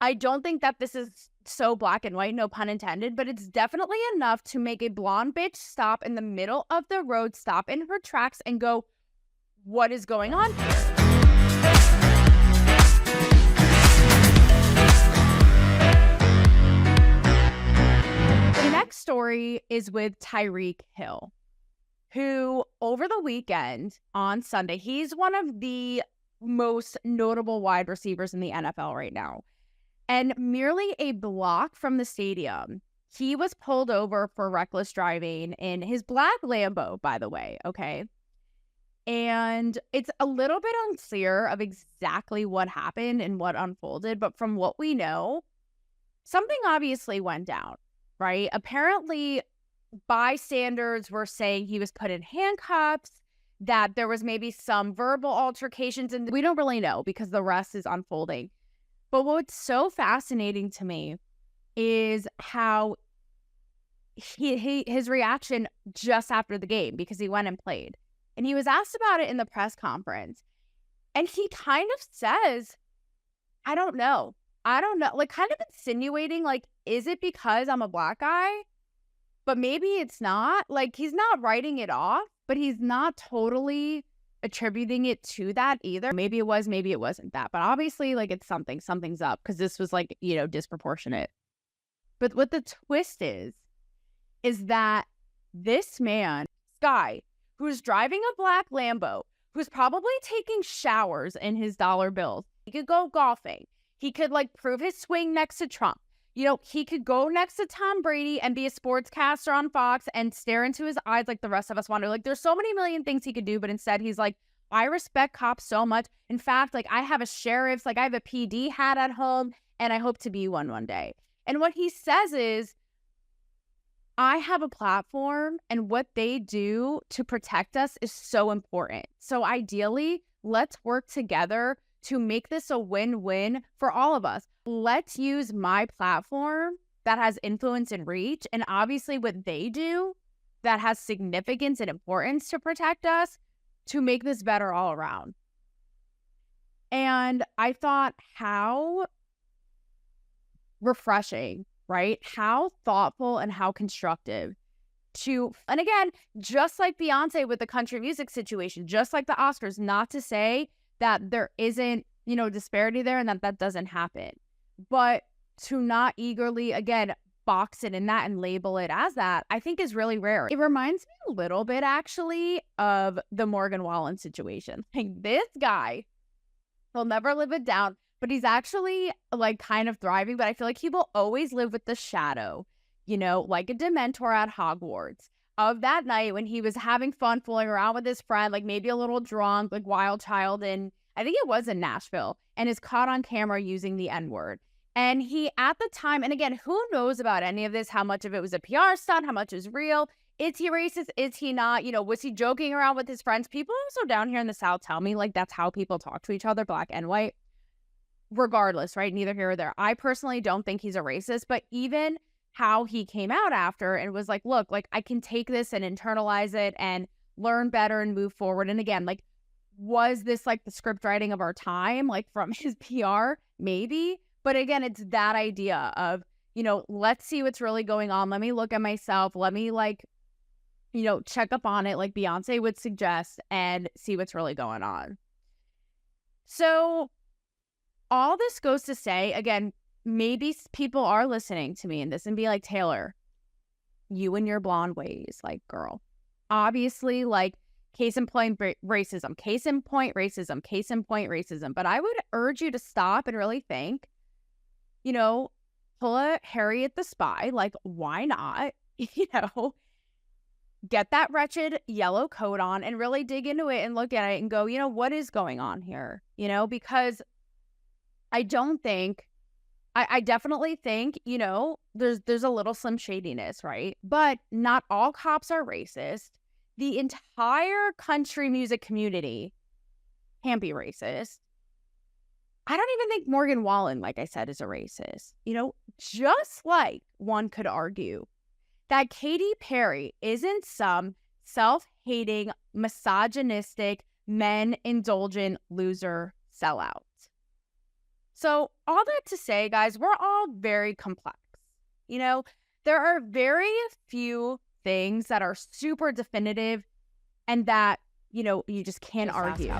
I don't think that this is so black and white, no pun intended, but it's definitely enough to make a blonde bitch stop in the middle of the road, stop in her tracks and go, what is going on here? The next story is with Tyreek Hill, who over the weekend on Sunday, he's one of the most notable wide receivers in the NFL right now. And merely a block from the stadium, he was pulled over for reckless driving in his black Lambo, by the way, okay? And it's a little bit unclear of exactly what happened and what unfolded, but from what we know, something obviously went down, right? Apparently, bystanders were saying he was put in handcuffs, that there was maybe some verbal altercations, and we don't really know because the rest is unfolding. But what's so fascinating to me is how his reaction just after the game, because he went and played. And he was asked about it in the press conference. And he kind of says, I don't know. I don't know. Like, kind of insinuating, like, is it because I'm a black guy? But maybe it's not. Like, he's not writing it off, but he's not totally attributing it to that either. Maybe it was, maybe it wasn't that. But obviously, like, it's something's up, because this was, like, disproportionate. But what the twist is that this man, Sky, who's driving a black Lambo, who's probably taking showers in his dollar bills, he could go golfing. He could, like, prove his swing next to Trump. He could go next to Tom Brady and be a sportscaster on Fox and stare into his eyes like the rest of us wonder. Like, there's so many million things he could do, but instead he's like, I respect cops so much. In fact, like, I have a sheriff's, like, I have a PD hat at home, and I hope to be one day. And what he says is, I have a platform, and what they do to protect us is so important. So ideally, let's work together to make this a win-win for all of us. Let's use my platform that has influence and reach, and obviously what they do that has significance and importance to protect us, to make this better all around. And I thought, how refreshing, right? How thoughtful and how constructive and again, just like Beyonce with the country music situation, just like the Oscars, not to say that there isn't, disparity there and that doesn't happen, but to not eagerly, again, box it in that and label it as that, I think is really rare. It reminds me a little bit, actually, of the Morgan Wallen situation. Like, this guy, he'll never live it down, but he's actually, like, kind of thriving, but I feel like he will always live with the shadow, like a Dementor at Hogwarts, of that night when he was having fun fooling around with his friend, like maybe a little drunk, like wild child, and I think it was in Nashville, and is caught on camera using the N-word. And he, at the time, and again, who knows about any of this, how much of it was a PR stunt, how much is real? Is he racist? Is he not? Was he joking around with his friends? People also down here in the South tell me, like, that's how people talk to each other, black and white. Regardless, right? Neither here or there. I personally don't think he's a racist, but even how he came out after and was like, look, like, I can take this and internalize it and learn better and move forward. And again, like, was this like the script writing of our time, like from his PR? Maybe. But again, it's that idea of, let's see what's really going on. Let me look at myself. Let me, like, check up on it, like Beyonce would suggest, and see what's really going on. So all this goes to say, again, maybe people are listening to me in this and be like, Taylor, you and your blonde ways, like, girl, obviously, like, case in point racism, case in point racism, case in point racism. But I would urge you to stop and really think, pull a Harriet the Spy, like, why not, get that wretched yellow coat on and really dig into it and look at it and go, what is going on here? Because I definitely think, there's a little slim shadiness, right? But not all cops are racist. The entire country music community can't be racist. I don't even think Morgan Wallen, like I said, is a racist. Just like one could argue that Katy Perry isn't some self-hating, misogynistic, men-indulgent loser sellout. So, all that to say, guys, we're all very complex. You know, there are very few things that are super definitive and that, you just can't argue.